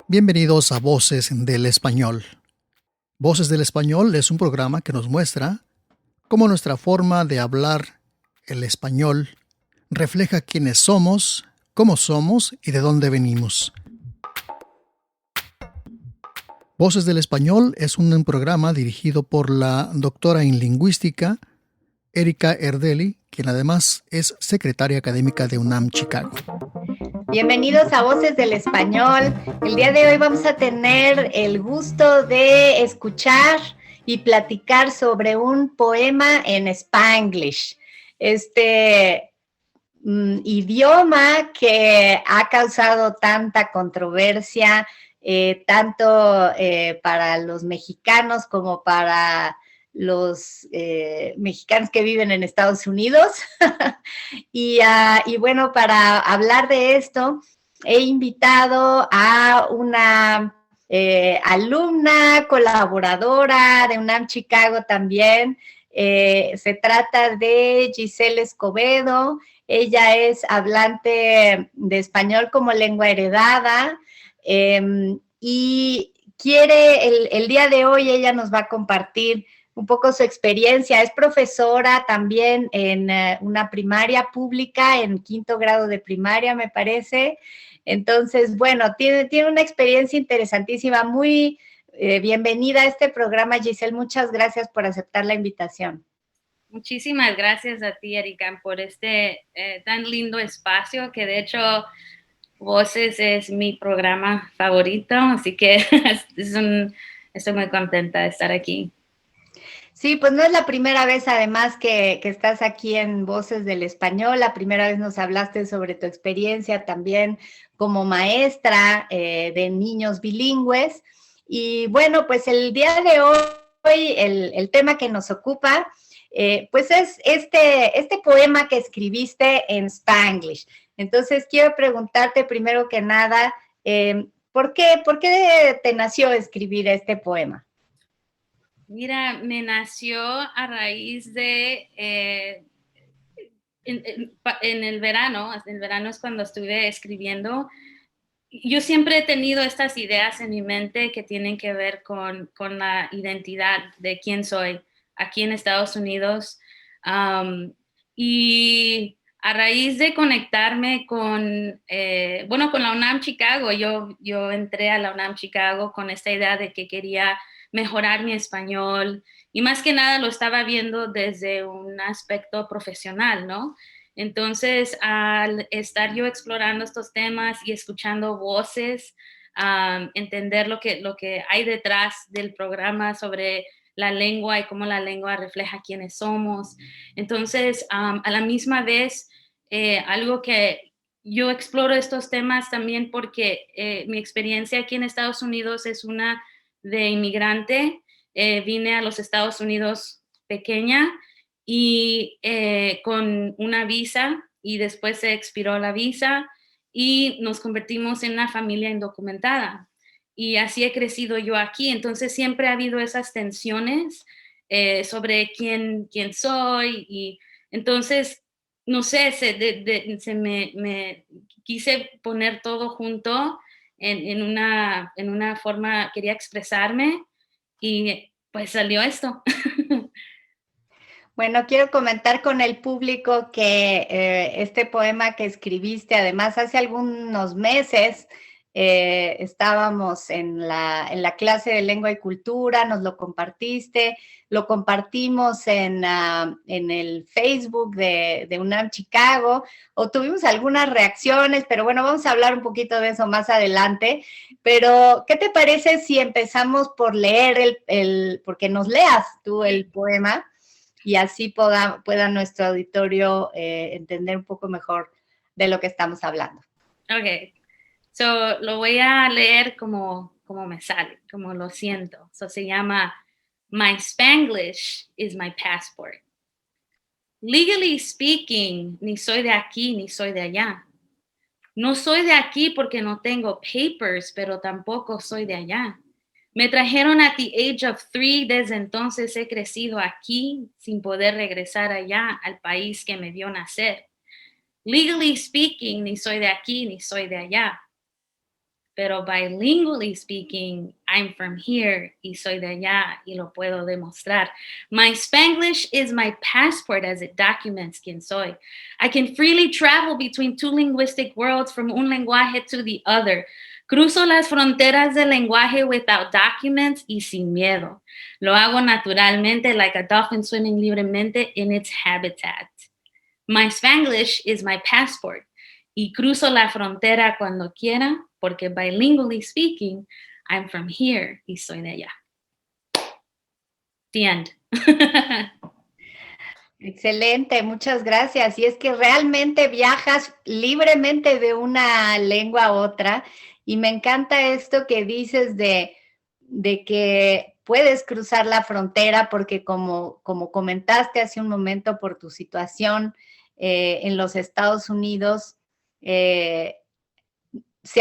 Bienvenidos a Voces del Español. Voces del Español es un programa que nos muestra cómo nuestra forma de hablar el español refleja quiénes somos, cómo somos y de dónde venimos. Voces del Español es un programa dirigido por la doctora en lingüística Erika Erdeli, quien además es secretaria académica de UNAM Chicago. Bienvenidos a Voces del Español. El día de hoy vamos a tener el gusto de escuchar y platicar sobre un poema en Spanglish. Este idioma que ha causado tanta controversia, tanto para los mexicanos como para los mexicanos que viven en Estados Unidos. Y bueno, para hablar de esto, he invitado a una alumna, colaboradora de UNAM Chicago también. Se trata de Giselle Escobedo. Ella es hablante de español como lengua heredada y el día de hoy ella nos va a compartir un poco su experiencia. Es profesora también en una primaria pública, en 5º grado de primaria, me parece. Entonces, bueno, tiene una experiencia interesantísima. Muy bienvenida a este programa, Giselle. Muchas gracias por aceptar la invitación. Muchísimas gracias a ti, Erika, por este tan lindo espacio, que de hecho Voces es mi programa favorito, así que estoy muy contenta de estar aquí. Sí, pues no es la primera vez además que estás aquí en Voces del Español. La primera vez nos hablaste sobre tu experiencia también como maestra de niños bilingües. Y bueno, pues el día de hoy el tema que nos ocupa pues es este poema que escribiste en Spanglish. Entonces quiero preguntarte primero que nada, por qué te nació escribir este poema? Mira, me nació a raíz de en el verano es cuando estuve escribiendo. Yo siempre he tenido estas ideas en mi mente que tienen que ver con la identidad de quién soy aquí en Estados Unidos. Y a raíz de conectarme con la UNAM Chicago, yo entré a la UNAM Chicago con esta idea de que quería mejorar mi español y más que nada lo estaba viendo desde un aspecto profesional, ¿no? Entonces, al estar yo explorando estos temas y escuchando voces, entender lo que hay detrás del programa sobre la lengua y cómo la lengua refleja quiénes somos. Entonces, a la misma vez, algo que yo exploro estos temas también porque mi experiencia aquí en Estados Unidos es una de inmigrante. Vine a los Estados Unidos pequeña y con una visa y después se expiró la visa y nos convertimos en una familia indocumentada. Y así he crecido yo aquí. Entonces siempre ha habido esas tensiones sobre quién soy. Y entonces, no sé, me quise poner todo junto en una forma, quería expresarme y pues salió esto. Bueno, quiero comentar con el público que este poema que escribiste, además hace algunos meses estábamos en la clase de lengua y cultura, nos lo compartiste, lo compartimos en el Facebook de UNAM Chicago, obtuvimos algunas reacciones, pero bueno, vamos a hablar un poquito de eso más adelante. Pero, ¿qué te parece si empezamos por leer porque nos leas tú el poema? Y así pueda nuestro auditorio entender un poco mejor de lo que estamos hablando. Ok, so lo voy a leer como me sale, como lo siento. So se llama My Spanglish is my passport. Legally speaking, ni soy de aquí ni soy de allá. No soy de aquí porque no tengo papers, pero tampoco soy de allá. Me trajeron at the age of 3, desde entonces he crecido aquí sin poder regresar allá al país que me vio nacer. Legally speaking, ni soy de aquí ni soy de allá. pero bilingually speaking, I'm from here y soy de allá y lo puedo demostrar. My Spanglish is my passport as it documents quién soy. I can freely travel between two linguistic worlds from un lenguaje to the other. Cruzo las fronteras del lenguaje without documents y sin miedo. Lo hago naturalmente, like a dolphin swimming libremente in its habitat. My Spanglish is my passport. Y cruzo la frontera cuando quiera, porque bilingually speaking, I'm from here y soy de allá. The end. Excelente, muchas gracias. Y es que realmente viajas libremente de una lengua a otra. Y me encanta esto que dices de que puedes cruzar la frontera porque como comentaste hace un momento por tu situación en los Estados Unidos, se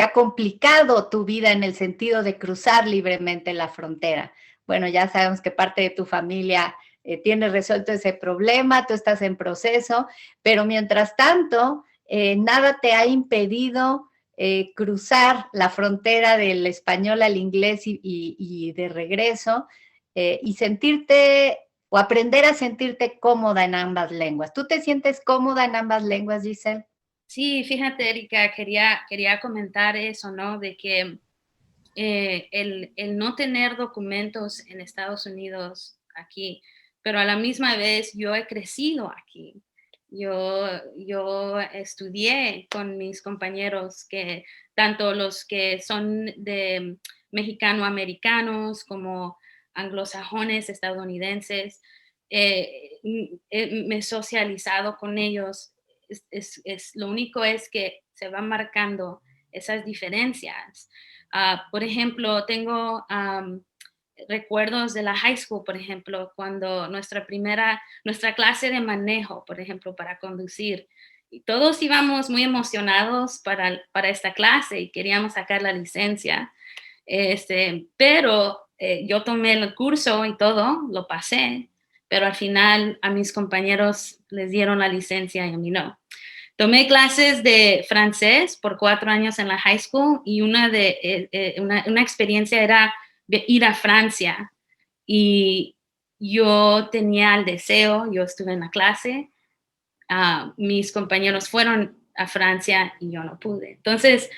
ha complicado tu vida en el sentido de cruzar libremente la frontera. Bueno, ya sabemos que parte de tu familia tiene resuelto ese problema, tú estás en proceso, pero mientras tanto, nada te ha impedido cruzar la frontera del español al inglés y de regreso y sentirte o aprender a sentirte cómoda en ambas lenguas. ¿Tú te sientes cómoda en ambas lenguas, Giselle? Sí, fíjate, Erika, quería comentar eso, ¿no? De que el no tener documentos en Estados Unidos aquí, pero a la misma vez yo he crecido aquí. Yo estudié con mis compañeros, que tanto los que son de mexicano-americanos como anglosajones, estadounidenses, me he socializado con ellos. Lo único es que se van marcando esas diferencias. Por ejemplo, tengo recuerdos de la high school, por ejemplo, cuando nuestra clase de manejo, por ejemplo, para conducir, y todos íbamos muy emocionados para esta clase y queríamos sacar la licencia, pero yo tomé el curso y todo, lo pasé, pero al final a mis compañeros les dieron la licencia y a mí no. Tomé clases de francés por 4 años en la high school y una experiencia era ir a Francia y yo tenía el deseo, yo estuve en la clase, mis compañeros fueron a Francia y yo no pude. Entonces,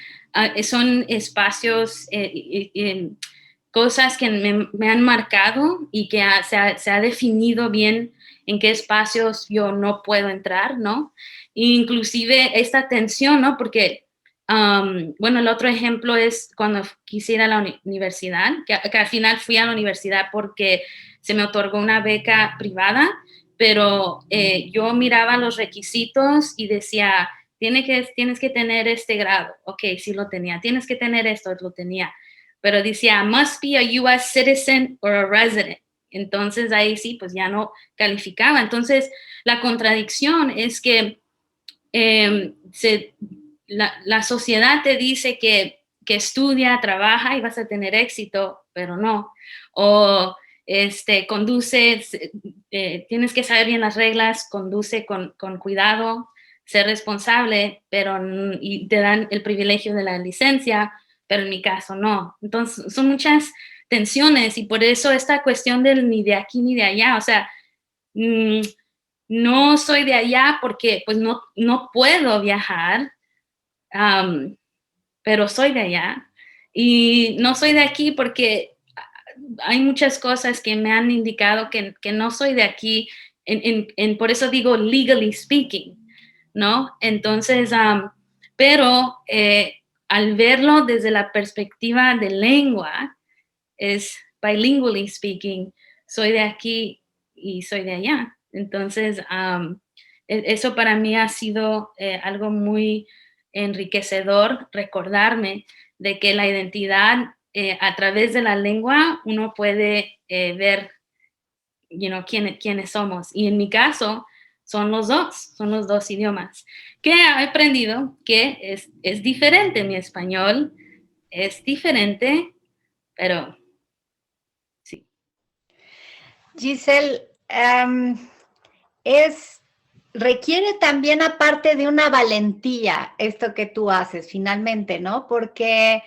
son espacios, cosas que me han marcado y que se ha definido bien en qué espacios yo no puedo entrar, ¿no? Inclusive esta tensión, ¿no? Porque, bueno, el otro ejemplo es cuando quise ir a la universidad, que al final fui a la universidad porque se me otorgó una beca privada, pero yo miraba los requisitos y decía, tienes que tener este grado. Ok, sí lo tenía. Tienes que tener esto, lo tenía. Pero decía, must be a U.S. citizen or a resident. Entonces ahí sí, pues ya no calificaba. Entonces la contradicción es que la sociedad te dice que estudia, trabaja y vas a tener éxito, pero no. O conduce, tienes que saber bien las reglas, conduce con cuidado, ser responsable, y te dan el privilegio de la licencia, pero en mi caso no. Entonces son muchas tensiones y por eso esta cuestión del ni de aquí ni de allá, o sea, no soy de allá porque pues no puedo viajar, pero soy de allá. Y no soy de aquí porque hay muchas cosas que me han indicado que no soy de aquí, por eso digo legally speaking, ¿no? Entonces, pero al verlo desde la perspectiva de lengua, es bilingually speaking, soy de aquí y soy de allá. Entonces, eso para mí ha sido algo muy enriquecedor, recordarme de que la identidad a través de la lengua uno puede ver, quiénes somos. Y en mi caso son los dos idiomas. Que he aprendido que es diferente, mi español es diferente, pero sí. Giselle, requiere también aparte de una valentía esto que tú haces finalmente, ¿no? Porque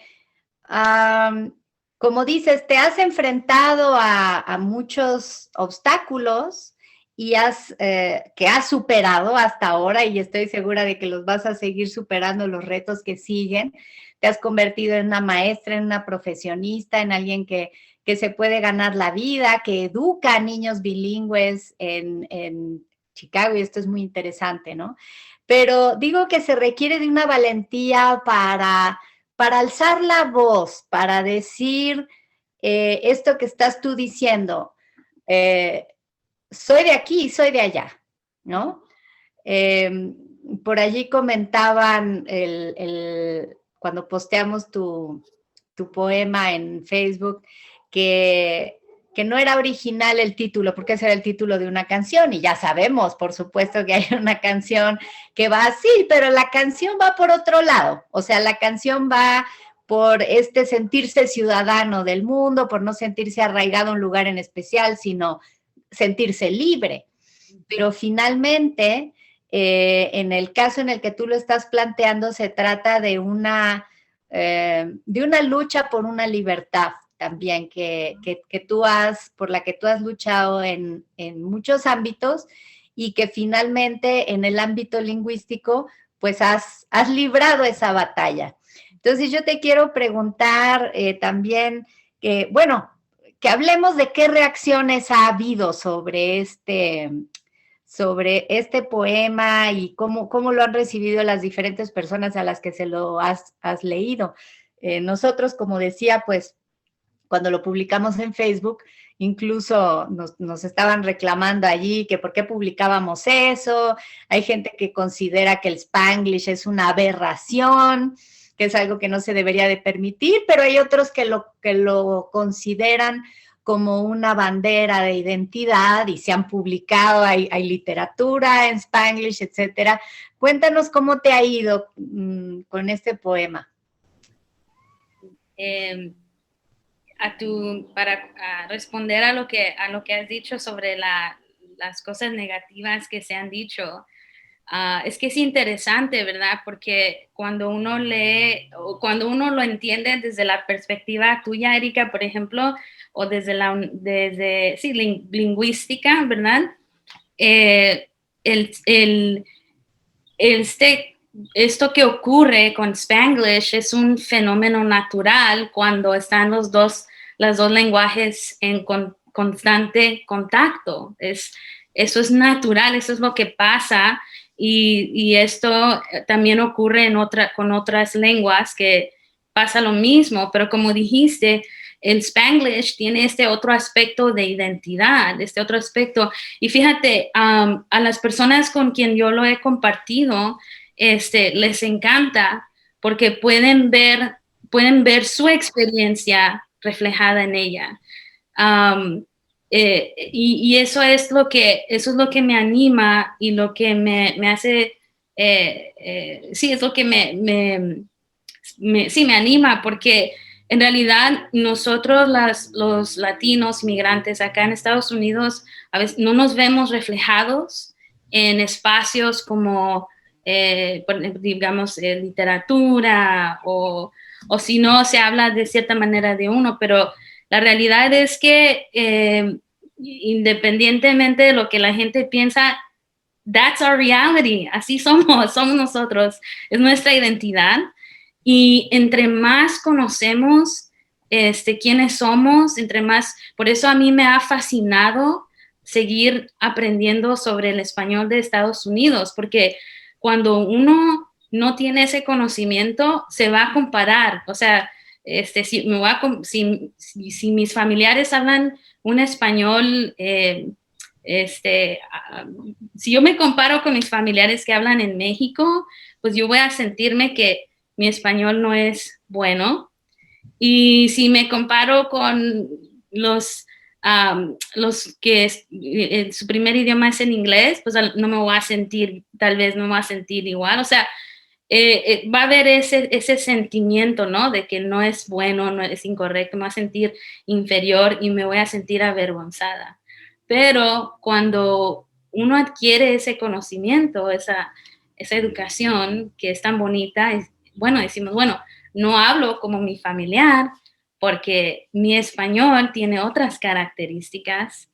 como dices, te has enfrentado a muchos obstáculos y que has superado hasta ahora, y estoy segura de que los vas a seguir superando, los retos que siguen. Te has convertido en una maestra, en una profesionista, en alguien que se puede ganar la vida, que educa a niños bilingües en Chicago, y esto es muy interesante, ¿no? Pero digo que se requiere de una valentía para alzar la voz, para decir esto que estás tú diciendo. Soy de aquí, soy de allá, ¿no? Por allí comentaban cuando posteamos tu poema en Facebook que no era original el título, porque ese era el título de una canción, y ya sabemos, por supuesto, que hay una canción que va así, pero la canción va por otro lado. O sea, la canción va por sentirse ciudadano del mundo, por no sentirse arraigado a un lugar en especial, sino sentirse libre. Pero finalmente, en el caso en el que tú lo estás planteando, se trata de una lucha por una libertad también por la que tú has luchado en muchos ámbitos, y que finalmente en el ámbito lingüístico pues has librado esa batalla. Entonces yo te quiero preguntar también bueno, que hablemos de qué reacciones ha habido sobre este poema, y cómo lo han recibido las diferentes personas a las que se lo has leído. Nosotros, como decía, pues cuando lo publicamos en Facebook, incluso nos estaban reclamando allí que por qué publicábamos eso. Hay gente que considera que el Spanglish es una aberración, que es algo que no se debería de permitir, pero hay otros que lo consideran como una bandera de identidad, y se han publicado, hay literatura en Spanglish, etcétera. Cuéntanos cómo te ha ido con este poema. Para responder a lo que has dicho sobre las cosas negativas que se han dicho, es que es interesante, ¿verdad? Porque cuando uno lee, o cuando uno lo entiende desde la perspectiva tuya, Erika, por ejemplo, o desde lingüística, ¿verdad? Esto que ocurre con Spanglish es un fenómeno natural cuando están los dos lenguajes en constante contacto. Eso es natural, eso es lo que pasa, y esto también ocurre con otras lenguas, que pasa lo mismo, pero como dijiste, el Spanglish tiene este otro aspecto de identidad, este otro aspecto. Y fíjate, a las personas con quien yo lo he compartido, les encanta porque pueden ver su experiencia reflejada en ella. Y eso es lo que me anima, y lo que me hace, sí, es lo que me anima, porque en realidad nosotros los latinos inmigrantes acá en Estados Unidos a veces no nos vemos reflejados en espacios como digamos literatura, o si no se habla de cierta manera de uno, pero la realidad es que independientemente de lo que la gente piensa, that's our reality, así somos nosotros, es nuestra identidad. Y entre más conocemos quiénes somos, entre más, por eso a mí me ha fascinado seguir aprendiendo sobre el español de Estados Unidos, porque cuando uno no tiene ese conocimiento, se va a comparar. O sea, si mis familiares hablan un español, si yo me comparo con mis familiares que hablan en México, pues yo voy a sentirme que mi español no es bueno. Y si me comparo con los que su primer idioma es en inglés, pues no me voy a sentir, tal vez no me voy a sentir igual. O sea, va a haber ese sentimiento, ¿no? De que no es bueno, no es incorrecto, me voy a sentir inferior y me voy a sentir avergonzada. Pero cuando uno adquiere ese conocimiento, esa educación que es tan bonita, bueno, decimos, bueno, no hablo como mi familiar porque mi español tiene otras características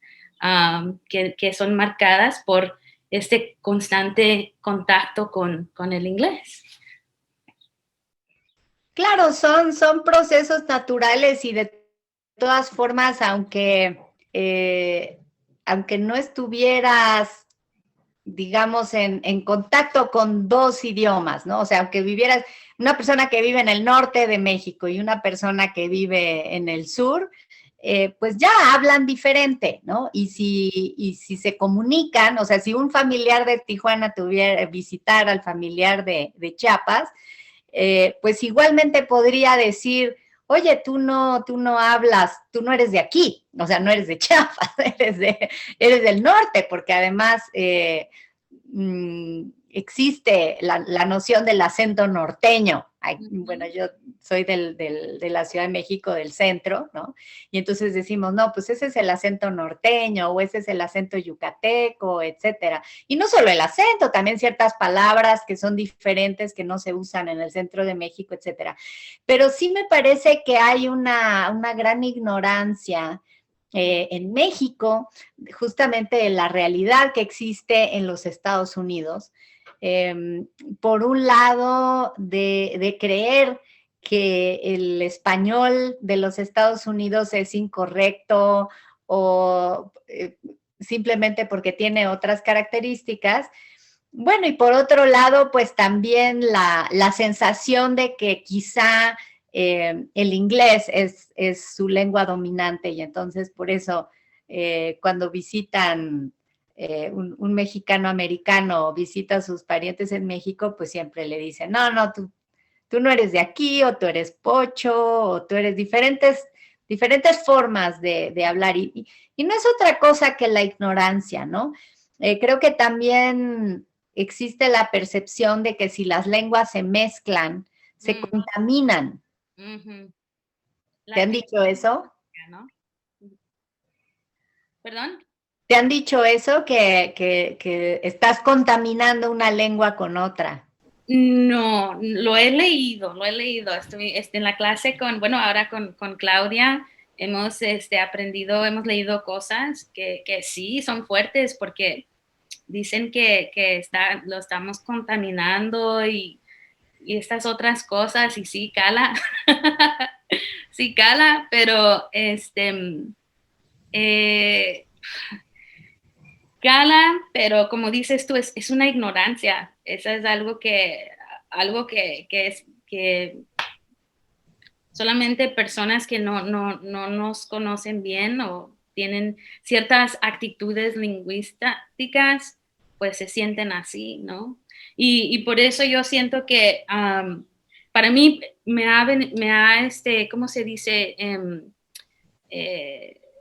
que son marcadas por este constante contacto con el inglés. Claro, son procesos naturales y de todas formas, aunque no estuvieras, digamos, en contacto con dos idiomas, ¿no? O sea, aunque vivieras, una persona que vive en el norte de México y una persona que vive en el sur, pues ya hablan diferente, ¿no? Y si se comunican, o sea, si un familiar de Tijuana tuviera visitar al familiar de Chiapas, pues igualmente podría decir, oye, tú no hablas, tú no eres de aquí, o sea, no eres de Chiapas, eres del norte, porque además existe la noción del acento norteño. Bueno, yo soy de la Ciudad de México, del centro, ¿no? Y entonces decimos, no, pues ese es el acento norteño o ese es el acento yucateco, etcétera. Y no solo el acento, también ciertas palabras que son diferentes, que no se usan en el centro de México, etcétera. Pero sí me parece que hay una gran ignorancia en México, justamente de la realidad que existe en los Estados Unidos. Por un lado, de creer que el español de los Estados Unidos es incorrecto o simplemente porque tiene otras características. Bueno, y por otro lado, pues también la sensación de que quizá el inglés es su lengua dominante y entonces por eso cuando visitan un mexicano americano visita a sus parientes en México, pues siempre le dicen, no, tú no eres de aquí, o tú eres pocho, o tú eres diferentes formas de hablar. Y no es otra cosa que la ignorancia, ¿no? Creo que también existe la percepción de que si las lenguas se mezclan, se contaminan. ¿Te han dicho eso? ¿No? ¿Perdón? ¿Te han dicho eso, que estás contaminando una lengua con otra? No, lo he leído. Estoy en la clase ahora con Claudia hemos aprendido, hemos leído cosas que sí son fuertes porque dicen que lo estamos contaminando y estas otras cosas y sí cala, sí cala, pero cala, pero como dices tú, es una ignorancia. Eso es algo que es que solamente personas que no nos conocen bien o tienen ciertas actitudes lingüísticas, pues se sienten así, ¿no? Y por eso yo siento que para mí me ha ¿cómo se dice?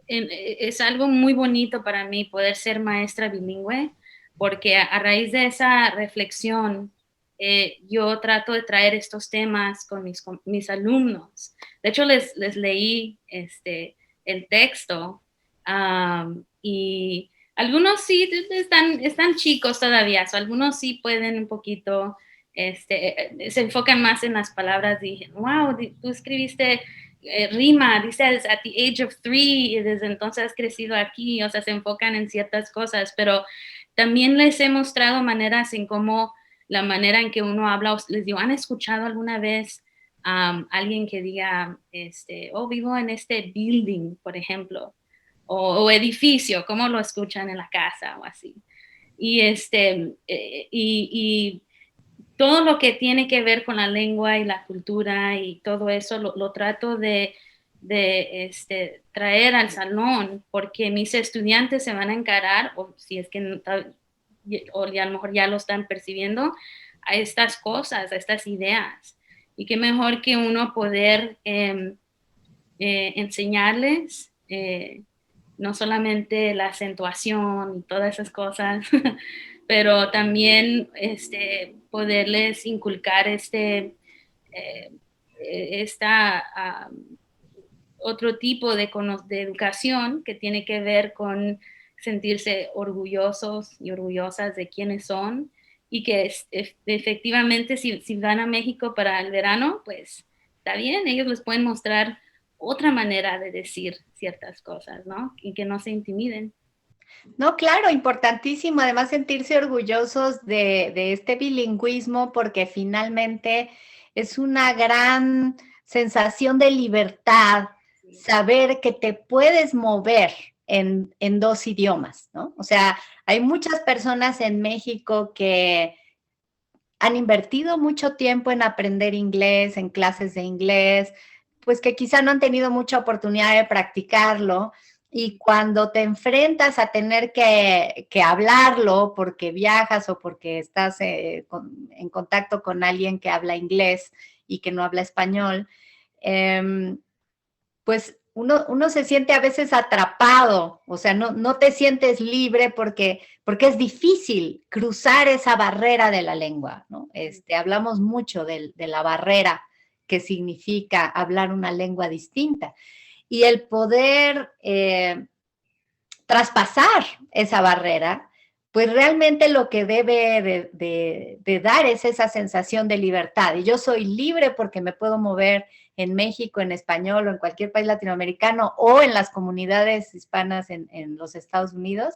Es algo muy bonito para mí poder ser maestra bilingüe, porque a raíz de esa reflexión, yo trato de traer estos temas con mis alumnos. De hecho, les leí el texto y algunos sí están chicos todavía, algunos sí pueden un poquito, se enfocan más en las palabras. Dije, wow, tú escribiste rima, dices at the age of 3, y desde entonces has crecido aquí, o sea, se enfocan en ciertas cosas, pero también les he mostrado maneras en cómo la manera en que uno habla, les digo, ¿han escuchado alguna vez alguien que diga, vivo en este building, por ejemplo, o edificio, cómo lo escuchan en la casa o así? Y y todo lo que tiene que ver con la lengua y la cultura y todo eso lo trato de traer al salón, porque mis estudiantes se van a encarar, o si es que o a lo mejor ya lo están percibiendo, a estas cosas, a estas ideas. Y qué mejor que uno poder enseñarles no solamente la acentuación y todas esas cosas, pero también poderles inculcar otro tipo de educación que tiene que ver con sentirse orgullosos y orgullosas de quiénes son y que efectivamente si van a México para el verano, pues está bien, ellos les pueden mostrar otra manera de decir ciertas cosas, ¿no? Y que no se intimiden. No, claro, importantísimo. Además, sentirse orgullosos de este bilingüismo porque finalmente es una gran sensación de libertad, saber que te puedes mover en dos idiomas, ¿no? O sea, hay muchas personas en México que han invertido mucho tiempo en aprender inglés, en clases de inglés, pues que quizá no han tenido mucha oportunidad de practicarlo. Y cuando te enfrentas a tener que hablarlo porque viajas o porque estás en contacto con alguien que habla inglés y que no habla español, pues uno se siente a veces atrapado, o sea, no te sientes libre porque es difícil cruzar esa barrera de la lengua, ¿no? Hablamos mucho de la barrera que significa hablar una lengua distinta y el poder traspasar esa barrera, pues realmente lo que debe de dar es esa sensación de libertad. Y yo soy libre porque me puedo mover en México, en español o en cualquier país latinoamericano o en las comunidades hispanas en los Estados Unidos.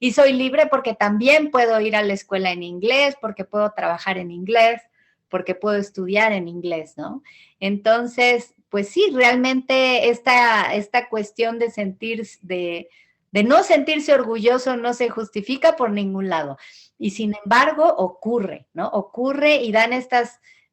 Y soy libre porque también puedo ir a la escuela en inglés, porque puedo trabajar en inglés, porque puedo estudiar en inglés, ¿no? Entonces, pues sí, realmente esta cuestión de de no sentirse orgulloso no se justifica por ningún lado. Y sin embargo, ocurre, ¿no? Ocurre y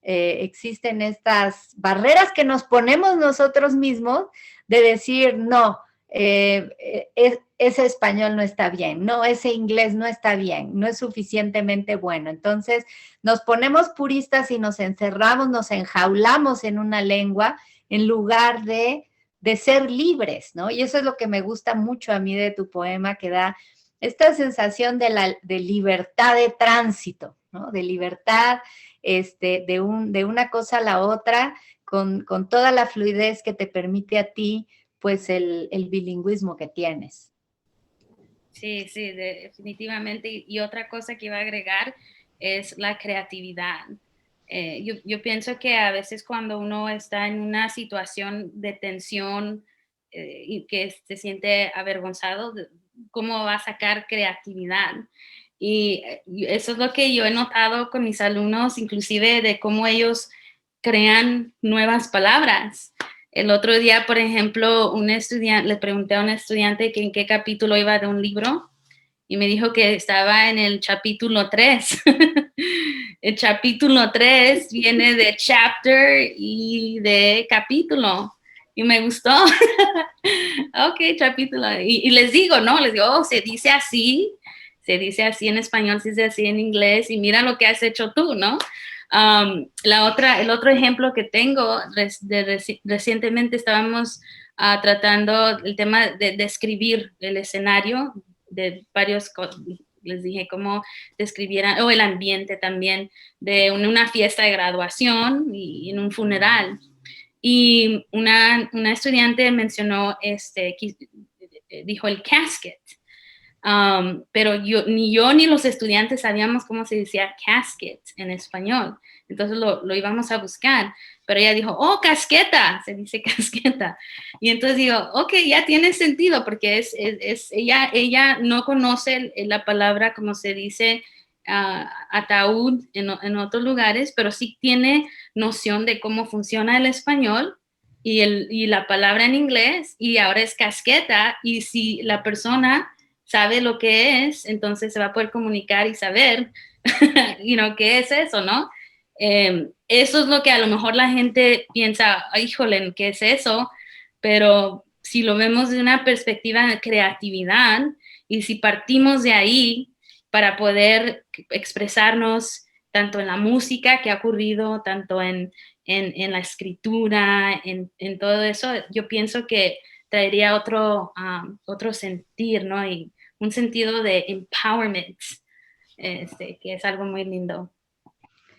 existen estas barreras que nos ponemos nosotros mismos de decir, no, ese español no está bien, no, ese inglés no está bien, no es suficientemente bueno. Entonces, nos ponemos puristas y nos encerramos, nos enjaulamos en una lengua en lugar de ser libres, ¿no? Y eso es lo que me gusta mucho a mí de tu poema, que da esta sensación de libertad de tránsito, ¿no? De libertad de una cosa a la otra, con toda la fluidez que te permite a ti, pues, el bilingüismo que tienes. Sí, sí, definitivamente. Y otra cosa que iba a agregar es la creatividad. Yo pienso que a veces cuando uno está en una situación de tensión y que se siente avergonzado, ¿cómo va a sacar creatividad? Y eso es lo que yo he notado con mis alumnos, inclusive de cómo ellos crean nuevas palabras. El otro día, por ejemplo, le pregunté a un estudiante que en qué capítulo iba de un libro y me dijo que estaba en el capítulo 3. El capítulo 3 viene de chapter y de capítulo. Y me gustó. Ok, capítulo. Y les digo, ¿no? Les digo, oh, se dice así en español, se dice así en inglés, y mira lo que has hecho tú, ¿no? El otro ejemplo que tengo, recientemente estábamos tratando el tema de describir el escenario de varios, les dije cómo describieran, o el ambiente también de una fiesta de graduación y en un funeral. Y una estudiante mencionó, dijo el casket. Pero ni yo ni los estudiantes sabíamos cómo se decía casket en español. Entonces lo íbamos a buscar. Pero ella dijo, oh, casqueta, se dice casqueta. Y entonces digo, ok, ya tiene sentido porque ella no conoce la palabra como se dice ataúd en otros lugares, pero sí tiene noción de cómo funciona el español y la palabra en inglés, y ahora es casqueta. Y si la persona sabe lo que es, entonces se va a poder comunicar y saber, qué es eso, ¿no? Eso es lo que a lo mejor la gente piensa, híjole, ¿qué es eso? Pero si lo vemos de una perspectiva de creatividad y si partimos de ahí para poder expresarnos tanto en la música que ha ocurrido, tanto en la escritura, en todo eso, yo pienso que traería otro sentir, ¿no? Y un sentido de empowerment, que es algo muy lindo.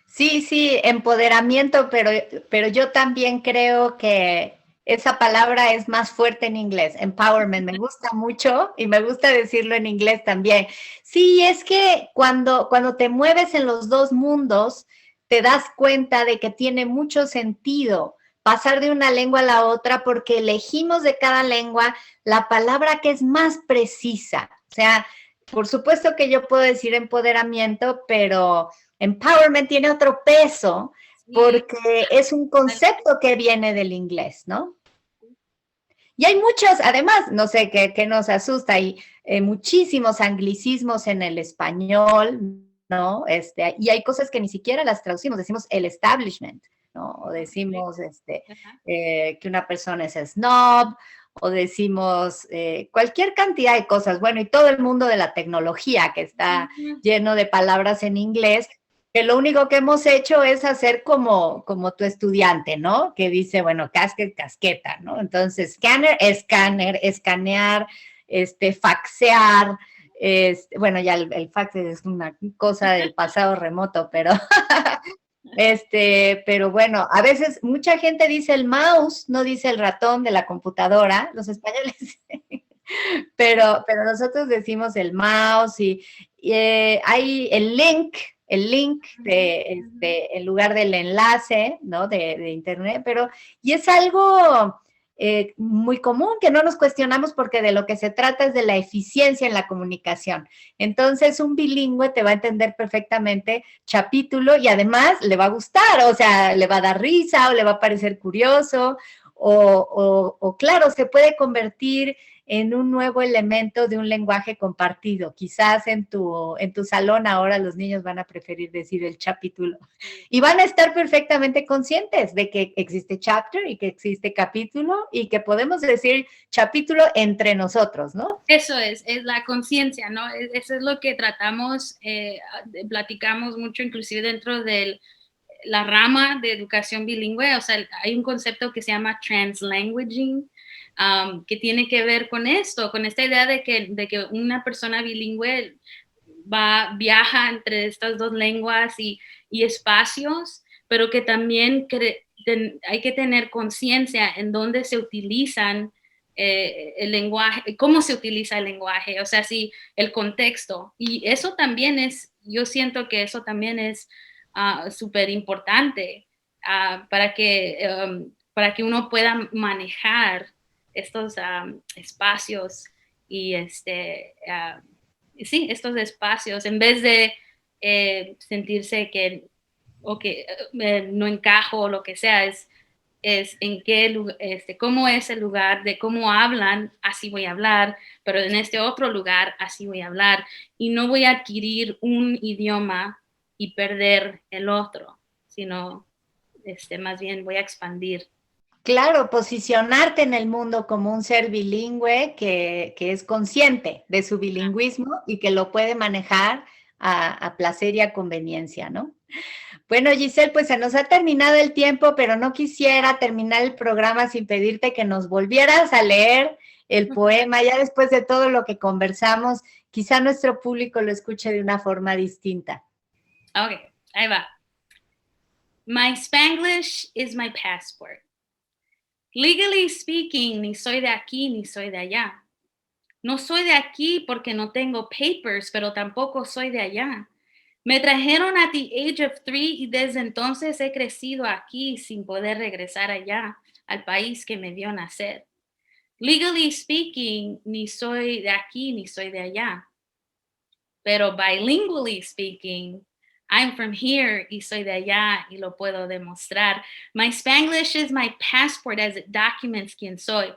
Sí, sí, empoderamiento, pero yo también creo que esa palabra es más fuerte en inglés, empowerment, me gusta mucho y me gusta decirlo en inglés también. Sí, es que cuando te mueves en los dos mundos, te das cuenta de que tiene mucho sentido pasar de una lengua a la otra porque elegimos de cada lengua la palabra que es más precisa. O sea, por supuesto que yo puedo decir empoderamiento, pero empowerment tiene otro peso porque es un concepto que viene del inglés, ¿no? Y hay muchos, además, no sé qué nos asusta, hay muchísimos anglicismos en el español, ¿no? Y hay cosas que ni siquiera las traducimos, decimos el establishment, ¿no? O decimos que una persona es snob, o decimos cualquier cantidad de cosas. Bueno, y todo el mundo de la tecnología que está lleno de palabras en inglés, que lo único que hemos hecho es hacer como tu estudiante, ¿no? Que dice, bueno, casquet, casqueta, ¿no? Entonces, escáner, escanear, faxear, bueno, ya el fax es una cosa del pasado remoto, pero pero bueno, a veces mucha gente dice el mouse, no dice el ratón de la computadora, los españoles, pero nosotros decimos el mouse y hay el link en lugar del enlace, ¿no? De internet, y es algo muy común que no nos cuestionamos porque de lo que se trata es de la eficiencia en la comunicación. Entonces, un bilingüe te va a entender perfectamente capítulo y además le va a gustar, o sea, le va a dar risa o le va a parecer curioso o claro, se puede convertir en un nuevo elemento de un lenguaje compartido. Quizás en tu salón ahora los niños van a preferir decir el capítulo y van a estar perfectamente conscientes de que existe chapter y que existe capítulo y que podemos decir capítulo entre nosotros, ¿no? Eso es la conciencia, ¿no? Eso es lo que tratamos, platicamos mucho inclusive dentro de la rama de educación bilingüe. O sea, hay un concepto que se llama translanguaging, que tiene que ver con esto, con esta idea de que una persona bilingüe viaja entre estas dos lenguas y espacios, pero que también hay que tener conciencia en dónde se utilizan el lenguaje, cómo se utiliza el lenguaje, o sea, sí, el contexto. Y eso también yo siento que eso también es súper importante para que uno pueda manejar estos espacios y sí, estos espacios, en vez de sentirse que no encajo o lo que sea, es en qué cómo es el lugar, de cómo hablan, así voy a hablar, pero en este otro lugar, así voy a hablar, y no voy a adquirir un idioma y perder el otro, sino más bien voy a expandir. Claro, posicionarte en el mundo como un ser bilingüe que es consciente de su bilingüismo y que lo puede manejar a placer y a conveniencia, ¿no? Bueno, Giselle, pues se nos ha terminado el tiempo, pero no quisiera terminar el programa sin pedirte que nos volvieras a leer el poema. Ya después de todo lo que conversamos, quizá nuestro público lo escuche de una forma distinta. Ok, ahí va. My Spanglish is my passport. Legally speaking, ni soy de aquí ni soy de allá. No soy de aquí porque no tengo papers, pero tampoco soy de allá. Me trajeron at the age of 3 y desde entonces he crecido aquí sin poder regresar allá, al país que me vio nacer. Legally speaking, ni soy de aquí ni soy de allá. Pero bilingually speaking, I'm from here y soy de allá y lo puedo demostrar. My Spanglish is my passport as it documents quién soy.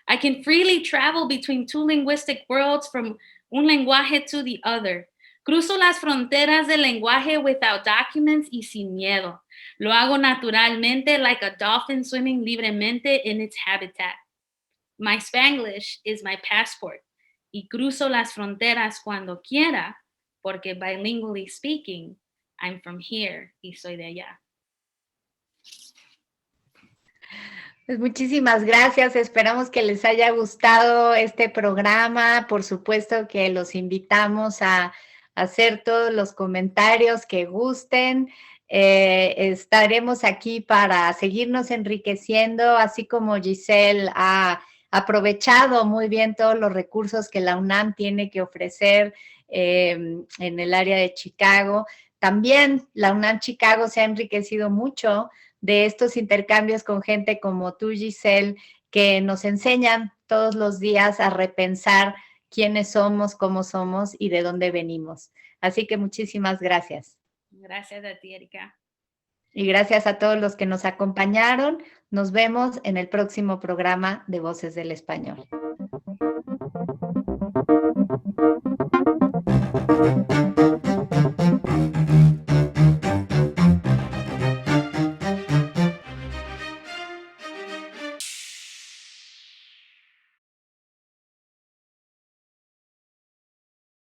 I can freely travel between two linguistic worlds from un lenguaje to the other. Cruzo las fronteras del lenguaje without documents y sin miedo. Lo hago naturalmente like a dolphin swimming libremente in its habitat. My Spanglish is my passport. Y cruzo las fronteras cuando quiera, porque bilingually speaking, I'm from here y soy de allá. Pues muchísimas gracias, esperamos que les haya gustado este programa, por supuesto que los invitamos a hacer todos los comentarios que gusten, estaremos aquí para seguirnos enriqueciendo, así como Giselle ha aprovechado muy bien todos los recursos que la UNAM tiene que ofrecer en el área de Chicago. También la UNAM Chicago se ha enriquecido mucho de estos intercambios con gente como tú, Giselle, que nos enseñan todos los días a repensar quiénes somos, cómo somos y de dónde venimos. Así que muchísimas gracias. Gracias a ti, Erika. Y gracias a todos los que nos acompañaron. Nos vemos en el próximo programa de Voces del Español.